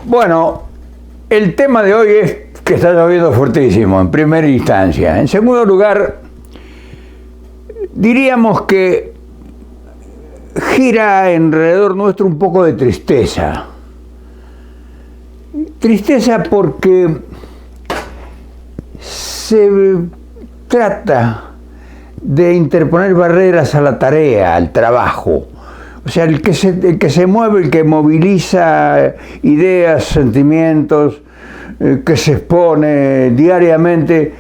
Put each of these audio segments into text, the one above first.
Bueno, el tema de hoy es que está lloviendo fuertísimo, en primera instancia. En segundo lugar, diríamos que gira alrededor nuestro un poco de tristeza. Tristeza porque se trata de interponer barreras a la tarea, al trabajo. O sea, el que se mueve, el que moviliza ideas, sentimientos, que se expone diariamente,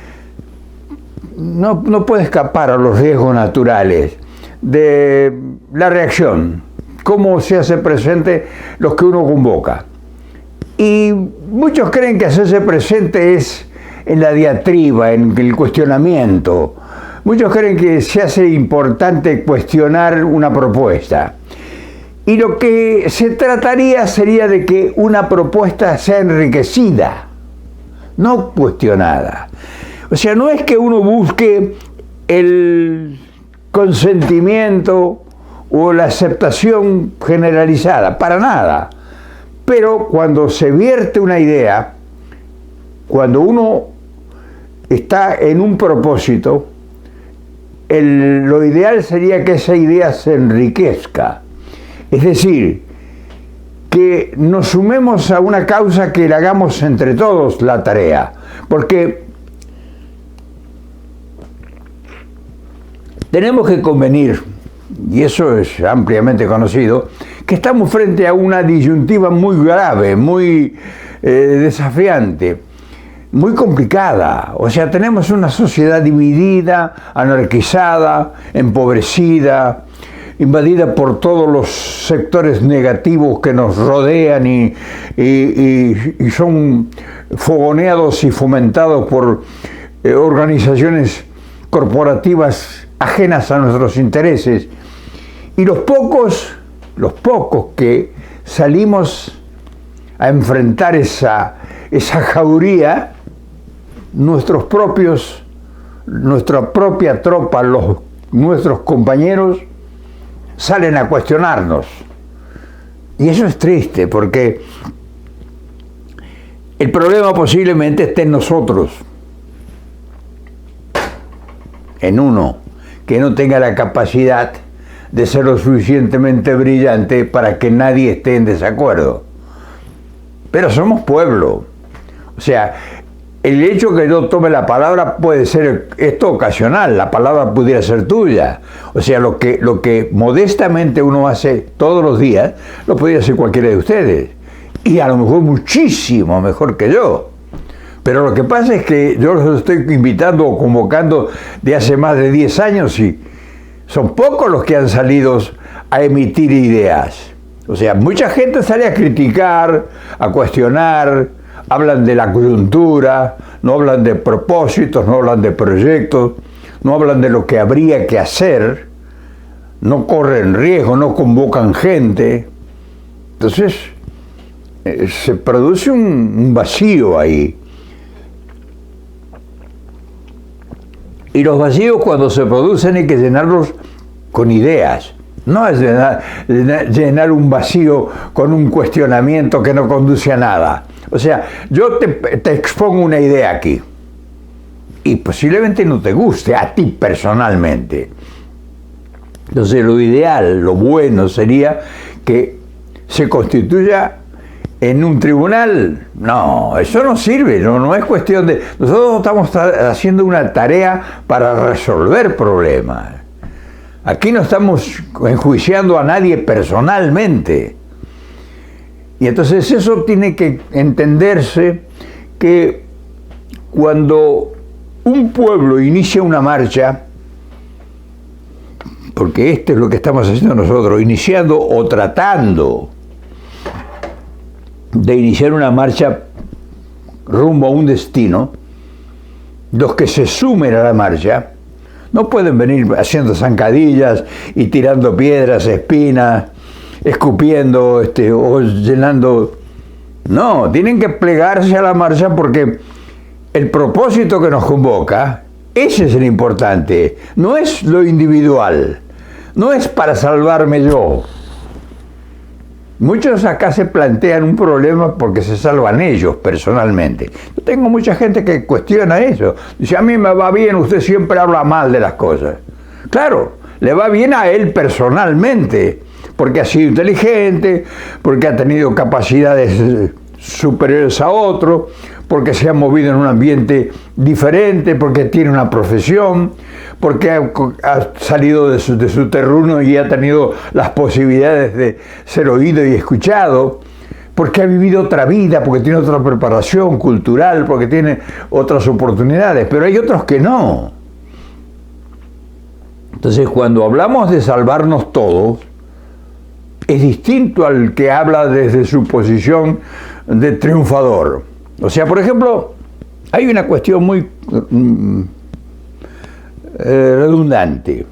no puede escapar a los riesgos naturales de la reacción, cómo se hace presente los que uno convoca. Y muchos creen que hacerse presente es en la diatriba, en el cuestionamiento. Muchos creen que se hace importante cuestionar una propuesta. Y lo que se trataría sería de que una propuesta sea enriquecida, no cuestionada. O sea, no es que uno busque el consentimiento o la aceptación generalizada, para nada. Pero cuando se vierte una idea, cuando uno está en un propósito, lo ideal sería que esa idea se enriquezca. Es decir, que nos sumemos a una causa que la hagamos entre todos la tarea. Porque tenemos que convenir, y eso es ampliamente conocido, que estamos frente a una disyuntiva muy grave, muy desafiante, muy complicada. O sea, tenemos una sociedad dividida, anarquizada, empobrecida, invadida por todos los sectores negativos que nos rodean y son fogoneados y fomentados por organizaciones corporativas ajenas a nuestros intereses. Y los pocos que salimos a enfrentar esa jauría, nuestra propia tropa, nuestros compañeros, salen a cuestionarnos. Y eso es triste, porque el problema posiblemente esté en nosotros, en uno, que no tenga la capacidad de ser lo suficientemente brillante para que nadie esté en desacuerdo. Pero somos pueblo. O sea, el hecho que yo tome la palabra puede ser esto ocasional, la palabra pudiera ser tuya. O sea, lo que modestamente uno hace todos los días, lo podría hacer cualquiera de ustedes. Y a lo mejor muchísimo mejor que yo. Pero lo que pasa es que yo los estoy invitando o convocando de hace más de 10 años y son pocos los que han salido a emitir ideas. O sea, mucha gente sale a criticar, a cuestionar, hablan de la coyuntura, no hablan de propósitos, no hablan de proyectos, no hablan de lo que habría que hacer, no corren riesgo, no convocan gente. Entonces, se produce un vacío ahí. Y los vacíos, cuando se producen, hay que llenarlos con ideas. No es llenar un vacío con un cuestionamiento que no conduce a nada. O sea, yo te expongo una idea aquí y posiblemente no te guste a ti personalmente. Entonces lo ideal, lo bueno sería que se constituya en un tribunal. No, eso no sirve, no es cuestión de... Nosotros estamos haciendo una tarea para resolver problemas. Aquí no estamos enjuiciando a nadie personalmente. Y entonces eso tiene que entenderse que cuando un pueblo inicia una marcha, porque esto es lo que estamos haciendo nosotros, iniciando o tratando de iniciar una marcha rumbo a un destino, los que se sumen a la marcha no pueden venir haciendo zancadillas y tirando piedras, espinas, escupiendo o llenando. No, tienen que plegarse a la marcha porque el propósito que nos convoca, ese es el importante, no es lo individual, no es para salvarme yo. Muchos acá se plantean un problema porque se salvan ellos personalmente. Yo tengo mucha gente que cuestiona eso. Dice, a mí me va bien, usted siempre habla mal de las cosas. Claro, le va bien a él personalmente, porque ha sido inteligente, porque ha tenido capacidades superiores a otro, porque se ha movido en un ambiente diferente, porque tiene una profesión, porque ha salido de su terruño y ha tenido las posibilidades de ser oído y escuchado, porque ha vivido otra vida, porque tiene otra preparación cultural, porque tiene otras oportunidades, pero hay otros que no. Entonces, cuando hablamos de salvarnos todos, es distinto al que habla desde su posición de triunfador. O sea, por ejemplo, hay una cuestión muy redundante.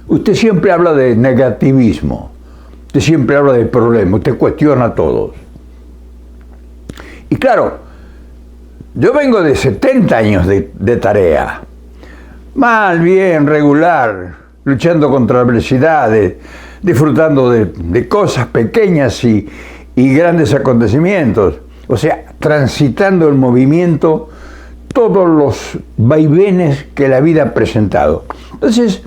Usted siempre habla de negativismo, usted siempre habla de problemas, usted cuestiona a todos. Y claro, yo vengo de 70 años de tarea, mal, bien, regular, luchando contra adversidades, disfrutando de cosas pequeñas y grandes acontecimientos, o sea, transitando el movimiento, todos los vaivenes que la vida ha presentado. Entonces,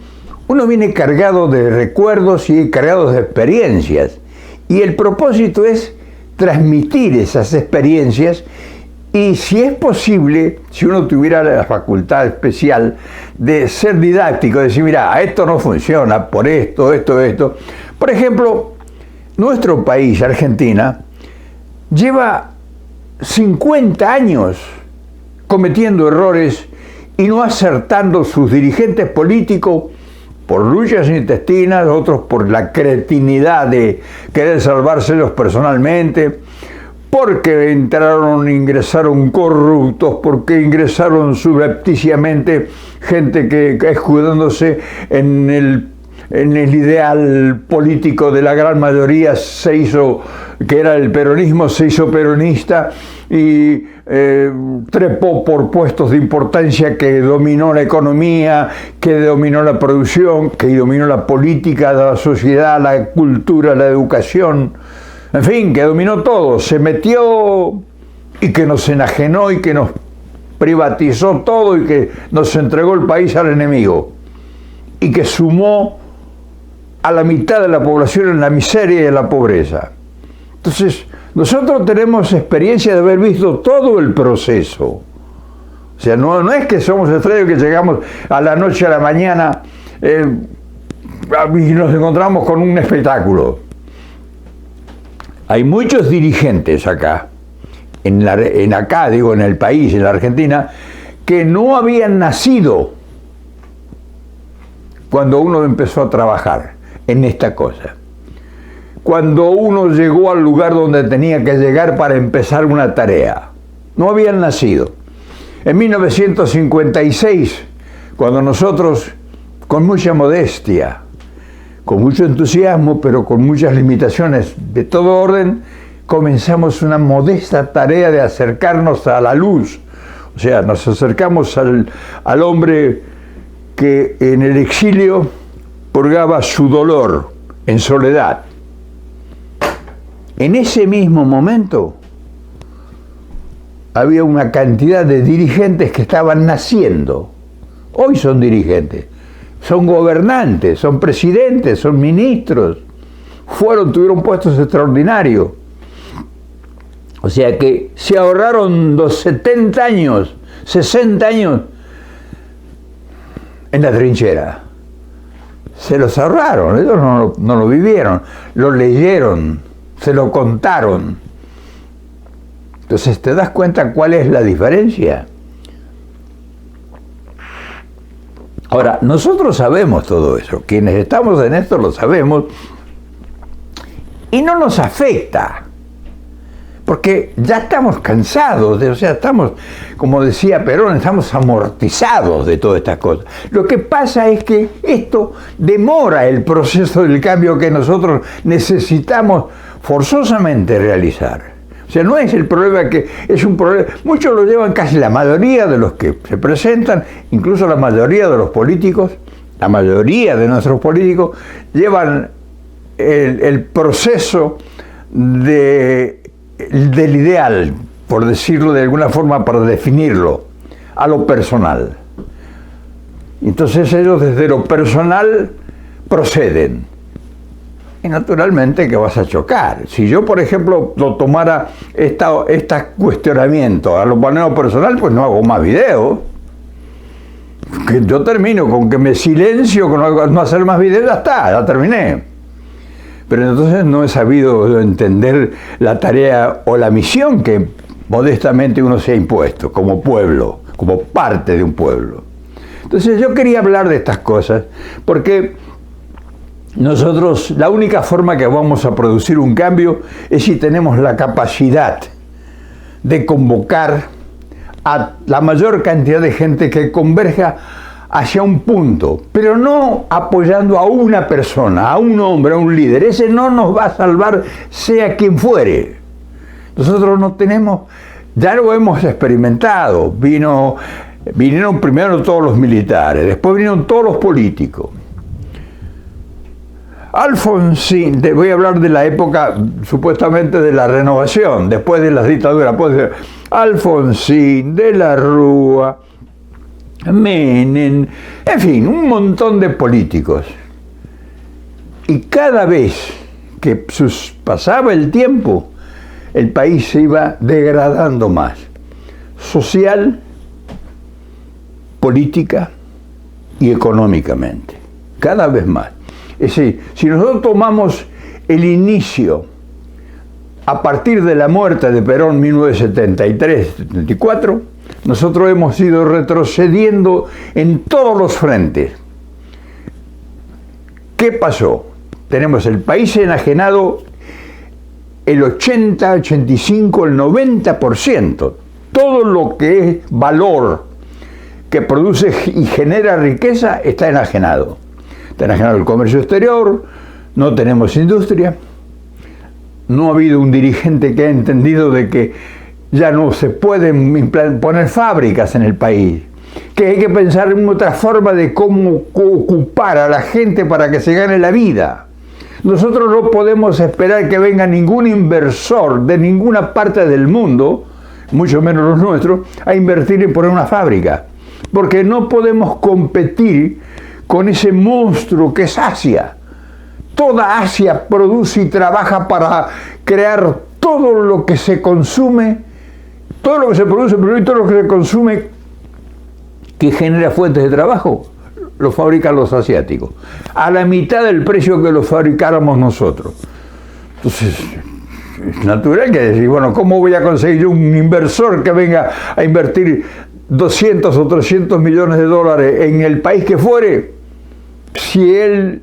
uno viene cargado de recuerdos y cargado de experiencias, y el propósito es transmitir esas experiencias, y si es posible, si uno tuviera la facultad especial de ser didáctico, de decir, mira, esto no funciona por esto. Por ejemplo, nuestro país, Argentina, lleva 50 años cometiendo errores y no acertando sus dirigentes políticos por luchas intestinas, otros por la cretinidad de querer salvárselos personalmente, porque ingresaron corruptos, porque ingresaron subrepticiamente gente que escudándose en el ideal político de la gran mayoría que era el peronismo, se hizo peronista y trepó por puestos de importancia, que dominó la economía, que dominó la producción, que dominó la política de la sociedad, la cultura, la educación, en fin, que dominó todo, se metió y que nos enajenó y que nos privatizó todo y que nos entregó el país al enemigo y que sumó a la mitad de la población en la miseria y en la pobreza. Entonces, nosotros tenemos experiencia de haber visto todo el proceso. O sea, no es que somos extraños que llegamos a la noche a la mañana y nos encontramos con un espectáculo. Hay muchos dirigentes acá, en el país, en la Argentina, que no habían nacido cuando uno empezó a trabajar en esta cosa. Cuando uno llegó al lugar donde tenía que llegar para empezar una tarea. No habían nacido. En 1956, cuando nosotros, con mucha modestia, con mucho entusiasmo, pero con muchas limitaciones de todo orden, comenzamos una modesta tarea de acercarnos a la luz. O sea, nos acercamos al hombre que en el exilio purgaba su dolor en soledad. En ese mismo momento había una cantidad de dirigentes que estaban naciendo. Hoy son dirigentes, son gobernantes, son presidentes, son ministros, tuvieron puestos extraordinarios. O sea que se ahorraron los 70 años, 60 años en la trinchera. Se los ahorraron, ellos no lo vivieron, lo leyeron, se lo contaron. Entonces, ¿te das cuenta cuál es la diferencia? Ahora, nosotros sabemos todo eso, quienes estamos en esto lo sabemos, y no nos afecta, porque ya estamos cansados, o sea, estamos, como decía Perón, estamos amortizados de todas estas cosas. Lo que pasa es que esto demora el proceso del cambio que nosotros necesitamos forzosamente realizar. O sea, no es el problema que es un problema, muchos lo llevan, casi la mayoría de los que se presentan, incluso la mayoría de los políticos, la mayoría de nuestros políticos llevan el proceso del ideal, por decirlo de alguna forma, para definirlo, a lo personal. Entonces ellos desde lo personal proceden. Y naturalmente que vas a chocar. Si yo, por ejemplo, lo tomara este cuestionamiento a lo paneo personal, pues no hago más videos. Que yo termino con que me silencio, con no hacer más videos, ya está, ya terminé. Pero entonces no he sabido entender la tarea o la misión que modestamente uno se ha impuesto como pueblo, como parte de un pueblo. Entonces yo quería hablar de estas cosas porque nosotros, la única forma que vamos a producir un cambio es si tenemos la capacidad de convocar a la mayor cantidad de gente que converja hacia un punto, pero no apoyando a una persona, a un hombre, a un líder. Ese no nos va a salvar, sea quien fuere. Nosotros no tenemos, ya lo hemos experimentado. Vinieron primero todos los militares, después vinieron todos los políticos. Alfonsín, voy a hablar de la época supuestamente de la renovación, después de las dictaduras, Alfonsín, de la Rúa, Menem, en fin, un montón de políticos. Y cada vez que pasaba el tiempo, el país se iba degradando más, social, política y económicamente, cada vez más. Es decir, si nosotros tomamos el inicio a partir de la muerte de Perón en 1973-74, nosotros hemos ido retrocediendo en todos los frentes. ¿Qué pasó? Tenemos el país enajenado el 80, 85, el 90%. Todo lo que es valor que produce y genera riqueza está enajenado. Está enajenado el comercio exterior, no tenemos industria, no ha habido un dirigente que ha entendido de que ya no se pueden poner fábricas en el país, que hay que pensar en otra forma de cómo ocupar a la gente para que se gane la vida. Nosotros no podemos esperar que venga ningún inversor de ninguna parte del mundo, mucho menos los nuestros, a invertir en poner una fábrica, porque no podemos competir con ese monstruo que es Asia. Toda Asia produce y trabaja para crear todo lo que se consume, todo lo que se produce, pero y todo lo que se consume que genera fuentes de trabajo, lo fabrican los asiáticos, a la mitad del precio que lo fabricáramos nosotros. Entonces, es natural que decir, bueno, ¿cómo voy a conseguir un inversor que venga a invertir 200 o 300 millones de dólares en el país que fuere, si él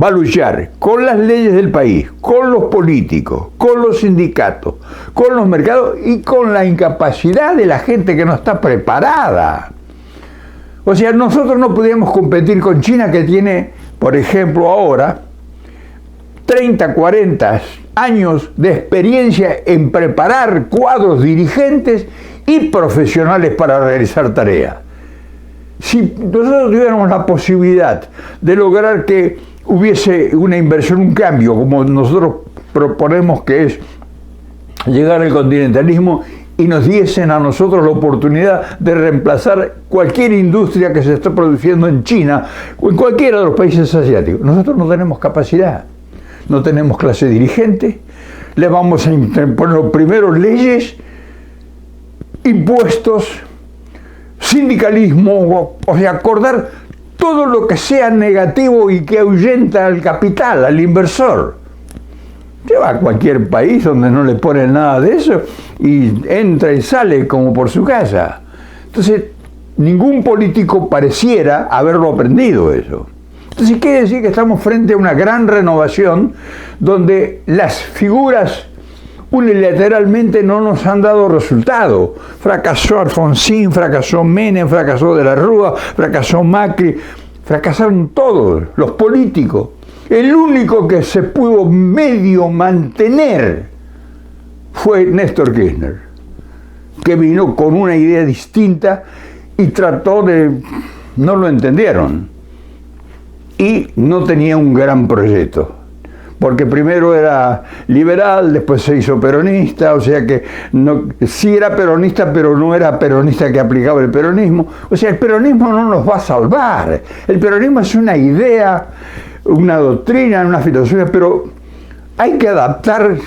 va a luchar con las leyes del país, con los políticos, con los sindicatos, con los mercados y con la incapacidad de la gente que no está preparada? O sea, nosotros no podíamos competir con China, que tiene, por ejemplo, ahora 30, 40 años de experiencia en preparar cuadros dirigentes y profesionales para realizar tareas. Si nosotros tuviéramos la posibilidad de lograr que hubiese una inversión, un cambio, como nosotros proponemos que es llegar al continentalismo, y nos diesen a nosotros la oportunidad de reemplazar cualquier industria que se está produciendo en China o en cualquiera de los países asiáticos. Nosotros no tenemos capacidad, no tenemos clase dirigente, le vamos a imponer primero leyes, impuestos, sindicalismo, o sea, acordar todo lo que sea negativo y que ahuyenta al capital, al inversor. Lleva a cualquier país donde no le ponen nada de eso y entra y sale como por su casa. Entonces, ningún político pareciera haberlo aprendido eso. Entonces, quiere decir que estamos frente a una gran renovación donde las figuras unilateralmente no nos han dado resultado. Fracasó Alfonsín, fracasó Menem, fracasó de la Rúa, fracasó Macri, fracasaron todos los políticos. El único que se pudo medio mantener fue Néstor Kirchner, que vino con una idea distinta y trató de... no lo entendieron. Y no tenía un gran proyecto. porque primero era liberal, después se hizo peronista, o sea que no, sí era peronista, pero no era peronista que aplicaba el peronismo. O sea, el peronismo no nos va a salvar. El peronismo es una idea, una doctrina, una filosofía, pero hay que adaptar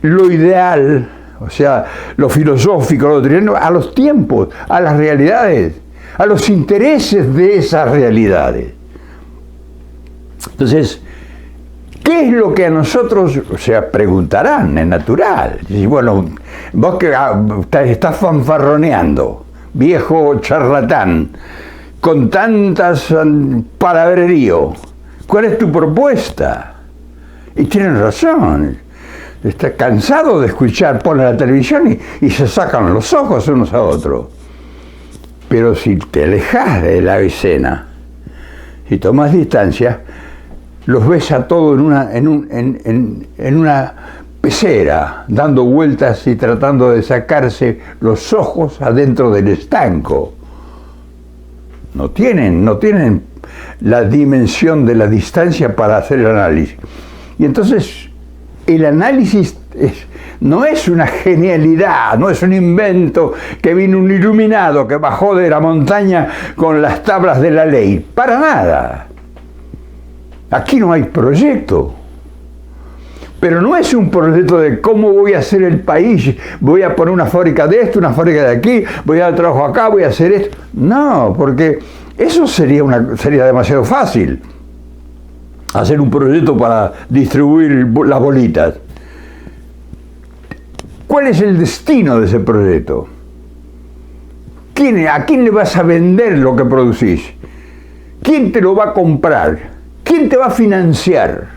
lo ideal, o sea, lo filosófico, lo doctrinario, a los tiempos, a las realidades, a los intereses de esas realidades. Entonces, ¿qué es lo que a nosotros, o sea, preguntarán, es natural? Y bueno, vos que estás fanfarroneando, viejo charlatán, con tantas palabrerío, ¿cuál es tu propuesta? Y tienen razón, está cansado de escuchar, pone la televisión y se sacan los ojos unos a otros. Pero si te alejas de la escena, si tomas distancia, los ves a todos en una pecera, dando vueltas y tratando de sacarse los ojos adentro del estanco. No tienen la dimensión de la distancia para hacer el análisis. Y entonces el análisis no es una genialidad, no es un invento que vino un iluminado que bajó de la montaña con las tablas de la ley. Para nada. Aquí no hay proyecto. Pero no es un proyecto de cómo voy a hacer el país, voy a poner una fábrica de esto, una fábrica de aquí, voy a dar trabajo acá, voy a hacer esto. No, porque eso sería demasiado fácil. Hacer un proyecto para distribuir las bolitas. ¿Cuál es el destino de ese proyecto? ¿A quién le vas a vender lo que producís? ¿Quién te lo va a comprar? ¿Quién te va a financiar?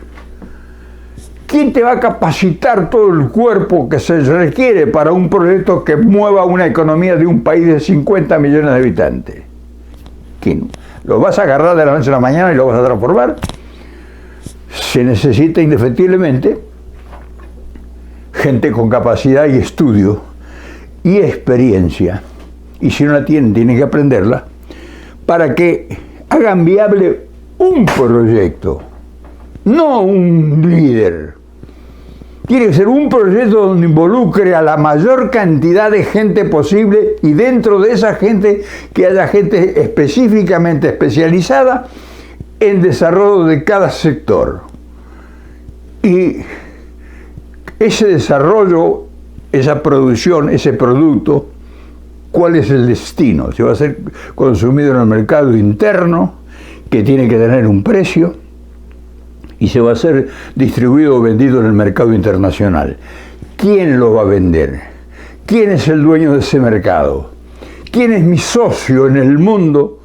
¿Quién te va a capacitar todo el cuerpo que se requiere para un proyecto que mueva una economía de un país de 50 millones de habitantes? ¿Quién? ¿Lo vas a agarrar de la noche a la mañana y lo vas a transformar? Se necesita indefectiblemente gente con capacidad y estudio y experiencia, y si no la tienen que aprenderla, para que hagan viable un proyecto, no un líder. Tiene que ser un proyecto donde involucre a la mayor cantidad de gente posible, y dentro de esa gente que haya gente específicamente especializada en desarrollo de cada sector. Y ese desarrollo, esa producción, ese producto, ¿cuál es el destino? Si va a ser consumido en el mercado interno, que tiene que tener un precio, y se va a ser distribuido o vendido en el mercado internacional. ¿Quién lo va a vender? ¿Quién es el dueño de ese mercado? ¿Quién es mi socio en el mundo?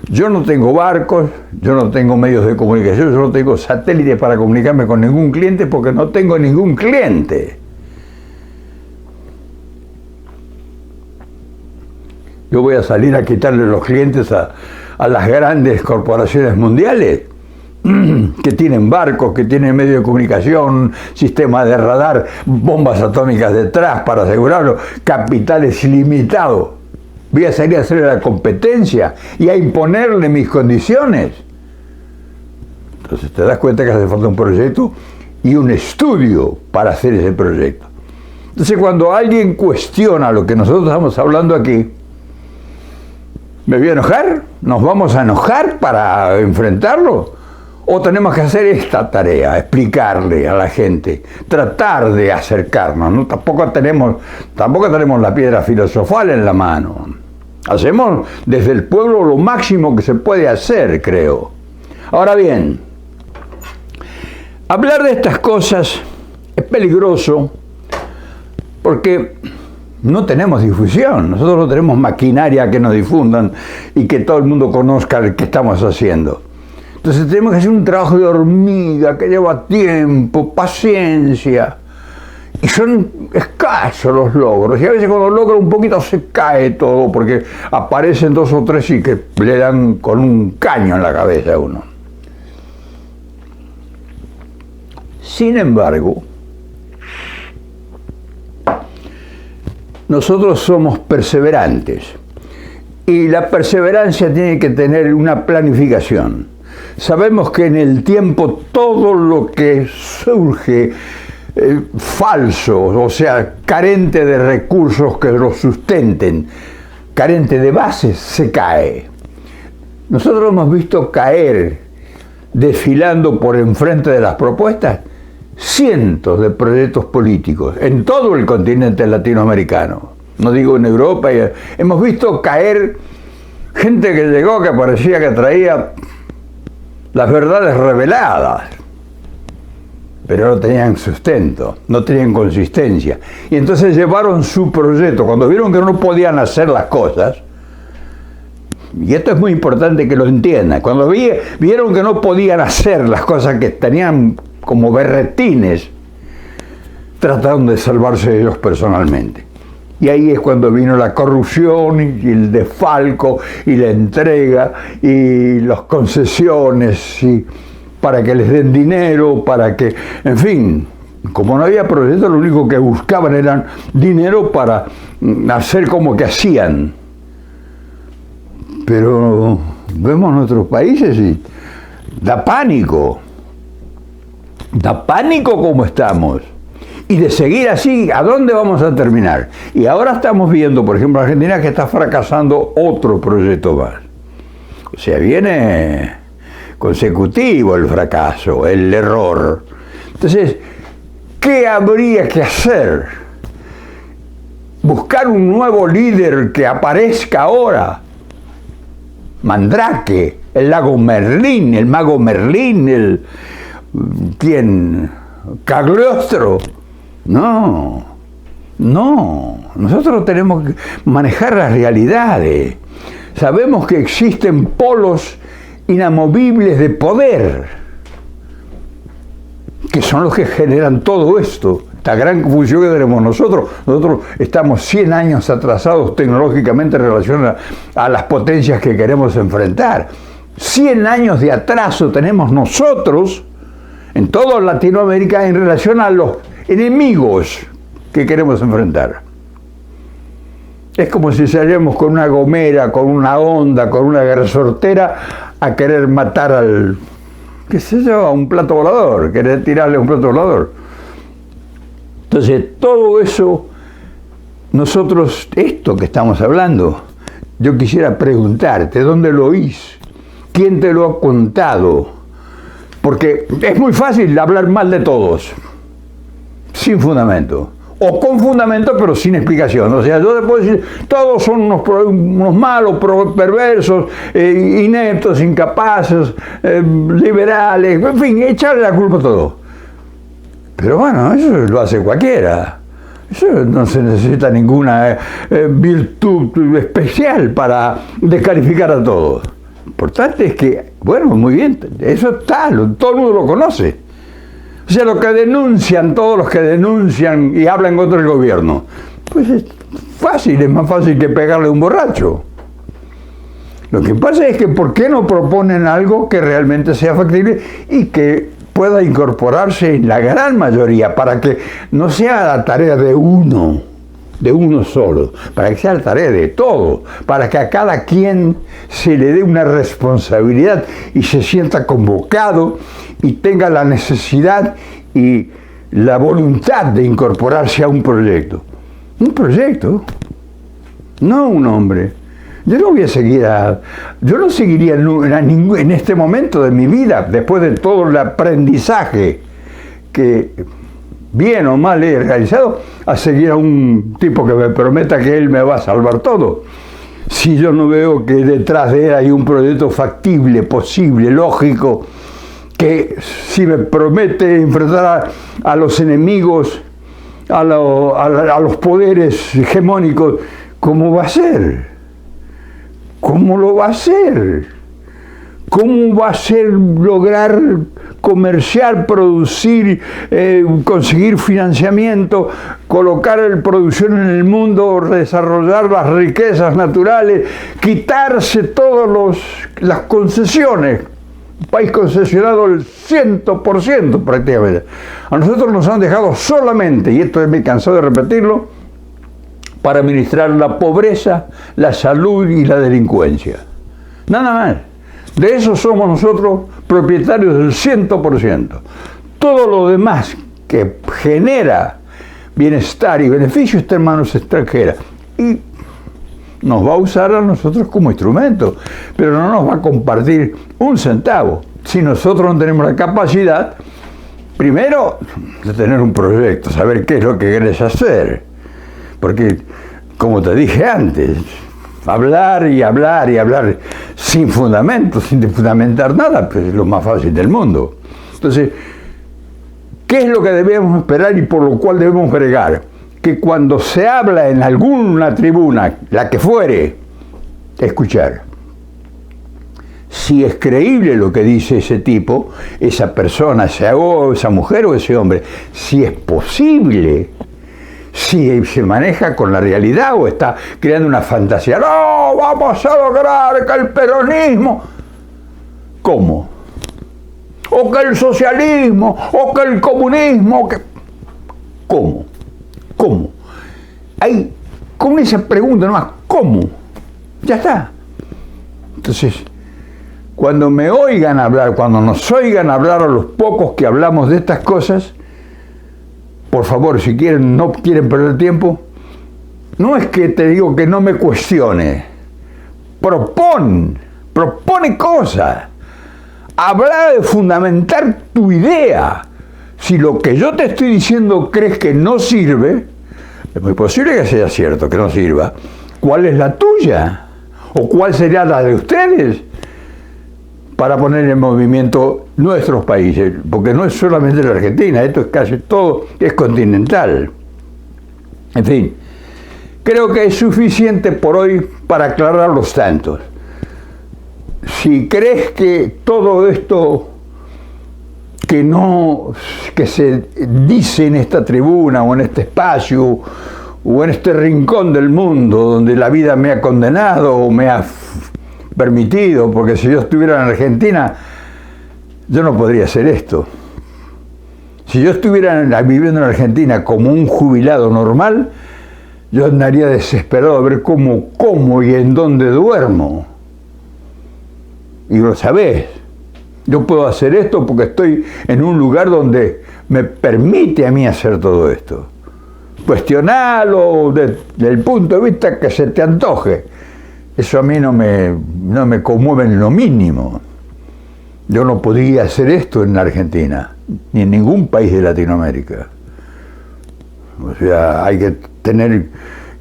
Yo no tengo barcos, yo no tengo medios de comunicación, yo no tengo satélites para comunicarme con ningún cliente porque no tengo ningún cliente. Yo voy a salir a quitarle los clientes a las grandes corporaciones mundiales que tienen barcos, que tienen medios de comunicación, sistemas de radar, bombas atómicas detrás para asegurarlo, capitales ilimitados. Voy a salir a hacerle la competencia y a imponerle mis condiciones. Entonces te das cuenta que hace falta un proyecto y un estudio para hacer ese proyecto. Entonces cuando alguien cuestiona lo que nosotros estamos hablando aquí, ¿me voy a enojar? ¿Nos vamos a enojar para enfrentarlo? ¿O tenemos que hacer esta tarea, explicarle a la gente, tratar de acercarnos? ¿No? Tampoco tenemos la piedra filosofal en la mano. Hacemos desde el pueblo lo máximo que se puede hacer, creo. Ahora bien, hablar de estas cosas es peligroso porque no tenemos difusión. Nosotros no tenemos maquinaria que nos difundan y que todo el mundo conozca el que estamos haciendo. Entonces tenemos que hacer un trabajo de hormiga que lleva tiempo, paciencia. Y son escasos los logros. Y a veces cuando logra un poquito se cae todo porque aparecen dos o tres y que le dan con un caño en la cabeza a uno. Sin embargo, nosotros somos perseverantes. Y la perseverancia tiene que tener una planificación. Sabemos que en el tiempo todo lo que surge falso, o sea, carente de recursos que lo sustenten, carente de bases, se cae. Nosotros hemos visto caer, desfilando por enfrente de las propuestas, cientos de proyectos políticos en todo el continente latinoamericano. No digo en Europa, hemos visto caer gente que llegó que parecía que traía las verdades reveladas, pero no tenían sustento, no tenían consistencia. Y entonces llevaron su proyecto, cuando vieron que no podían hacer las cosas, y esto es muy importante que lo entiendan, cuando vieron que no podían hacer las cosas que tenían como berretines, trataron de salvarse ellos personalmente. Y ahí es cuando vino la corrupción y el desfalco y la entrega y las concesiones y para que les den dinero, para que, en fin, como no había proyecto, lo único que buscaban era dinero para hacer como que hacían. Pero vemos nuestros países y da pánico como estamos. Y de seguir así, ¿a dónde vamos a terminar? Y ahora estamos viendo, por ejemplo, Argentina que está fracasando otro proyecto más. O sea, viene consecutivo el fracaso, el error. Entonces, ¿qué habría que hacer? Buscar un nuevo líder que aparezca ahora. Mandrake, el lago Merlín, el mago Merlín, ¿quién? Cagliostro. No, nosotros tenemos que manejar las realidades. Sabemos que existen polos inamovibles de poder, que son los que generan todo esto, esta gran confusión que tenemos nosotros. Nosotros estamos 100 años atrasados tecnológicamente en relación a las potencias que queremos enfrentar. 100 años de atraso tenemos nosotros en toda Latinoamérica en relación a los enemigos que queremos enfrentar. Es como si saliéramos con una gomera, con una honda, con una resortera a querer matar al, qué sé yo, a un plato volador, querer tirarle a un plato volador. Entonces, todo eso, nosotros, esto que estamos hablando, yo quisiera preguntarte, ¿dónde lo oís? ¿Quién te lo ha contado? Porque es muy fácil hablar mal de todos, sin fundamento, o con fundamento pero sin explicación. O sea, yo te puedo decir, todos son unos malos, perversos, ineptos, incapaces, liberales, en fin, echarle la culpa a todo. Pero bueno, eso lo hace cualquiera. Eso no se necesita ninguna virtud especial para descalificar a todos. Lo importante es que, bueno, muy bien, eso está, todo el mundo lo conoce. O sea, lo que denuncian, todos los que denuncian y hablan contra el gobierno, pues es fácil, es más fácil que pegarle a un borracho. Lo que pasa es que ¿por qué no proponen algo que realmente sea factible y que pueda incorporarse en la gran mayoría, para que no sea la tarea de uno solo, para que sea la tarea de todos, para que a cada quien se le dé una responsabilidad y se sienta convocado y tenga la necesidad y la voluntad de incorporarse a un proyecto. Un proyecto, no un hombre. Yo no seguiría en este momento de mi vida, después de todo el aprendizaje que bien o mal he realizado, a seguir a un tipo que me prometa que él me va a salvar todo. Si yo no veo que detrás de él hay un proyecto factible, posible, lógico, que si me promete enfrentar a los enemigos, a los poderes hegemónicos, ¿cómo va a ser? ¿Cómo lo va a hacer? ¿Cómo va a ser lograr comerciar, producir, conseguir financiamiento, colocar la producción en el mundo, desarrollar las riquezas naturales, quitarse todas las concesiones? Un país concesionado el 100% prácticamente. A nosotros nos han dejado solamente, y esto me he cansado de repetirlo, para administrar la pobreza, la salud y la delincuencia. Nada más. De eso somos nosotros propietarios del 100%. Todo lo demás que genera bienestar y beneficio está en manos extranjeras. Y nos va a usar a nosotros como instrumento, pero no nos va a compartir un centavo. Si nosotros no tenemos la capacidad, primero, de tener un proyecto, saber qué es lo que querés hacer. Porque, como te dije antes, hablar y hablar y hablar sin fundamento, sin fundamentar nada, pues es lo más fácil del mundo. Entonces, ¿qué es lo que debemos esperar y por lo cual debemos bregar? Que cuando se habla en alguna tribuna, la que fuere, escuchar. Si es creíble lo que dice ese tipo, esa persona, esa mujer o ese hombre, si es posible, si se maneja con la realidad o está creando una fantasía, no, vamos a lograr que el peronismo, ¿cómo? O que el socialismo, o que el comunismo, ¿cómo? ¿Cómo? Hay, con esa pregunta nomás, ¿cómo? Ya está. Entonces, cuando me oigan hablar, cuando nos oigan hablar a los pocos que hablamos de estas cosas, por favor, si quieren, no quieren perder tiempo, no es que te digo que no me cuestione, propone cosas, habla de fundamentar tu idea. Si lo que yo te estoy diciendo crees que no sirve, es muy posible que sea cierto, que no sirva. ¿Cuál es la tuya? ¿O cuál sería la de ustedes? Para poner en movimiento nuestros países, porque no es solamente la Argentina, esto es casi todo, es continental. En fin, creo que es suficiente por hoy para aclarar los tantos. Si crees que todo esto que se dice en esta tribuna o en este espacio o en este rincón del mundo donde la vida me ha condenado o me ha permitido, porque si yo estuviera en Argentina yo no podría hacer esto. Si yo estuviera viviendo en Argentina como un jubilado normal, yo andaría desesperado a ver cómo como y en dónde duermo. Y lo sabés. Yo puedo hacer esto porque estoy en un lugar donde me permite a mí hacer todo esto. Cuestionarlo desde el punto de vista que se te antoje. Eso a mí no me conmueve en lo mínimo. Yo no podría hacer esto en Argentina, ni en ningún país de Latinoamérica. O sea, hay que tener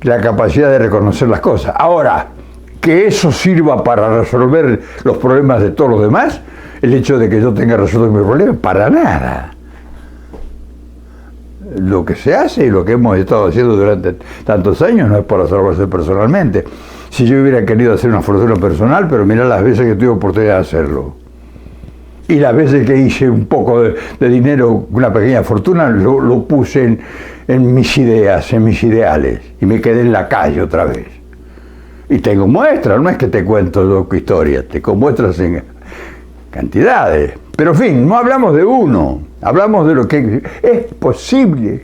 la capacidad de reconocer las cosas. Ahora, que eso sirva para resolver los problemas de todos los demás, el hecho de que yo tenga resuelto mis problemas, para nada. Lo que se hace y lo que hemos estado haciendo durante tantos años no es para salvarse personalmente. Si yo hubiera querido hacer una fortuna personal, pero mirá las veces que tuve oportunidad de hacerlo. Y las veces que hice un poco de dinero, una pequeña fortuna, lo puse en mis ideas, en mis ideales. Y me quedé en la calle otra vez. Y tengo muestras, no es que te cuento historias, tengo muestras en cantidades. Pero en fin, no hablamos de uno, hablamos de lo que es posible,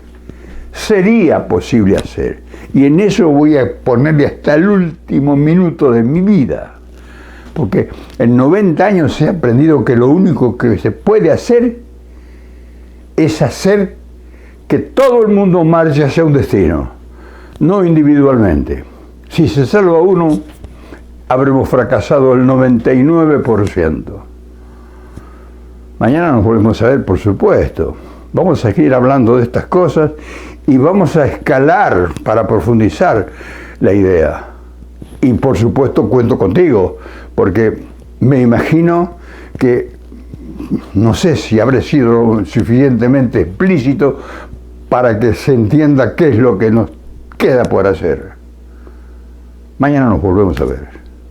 sería posible hacer. Y en eso voy a ponerle hasta el último minuto de mi vida. Porque en 90 años he aprendido que lo único que se puede hacer es hacer que todo el mundo marche hacia un destino, no individualmente. Si se salva uno, habremos fracasado el 99%. Mañana nos volvemos a ver, por supuesto. Vamos a seguir hablando de estas cosas y vamos a escalar para profundizar la idea. Y por supuesto cuento contigo, porque me imagino que, no sé si habré sido suficientemente explícito para que se entienda qué es lo que nos queda por hacer. Mañana nos volvemos a ver.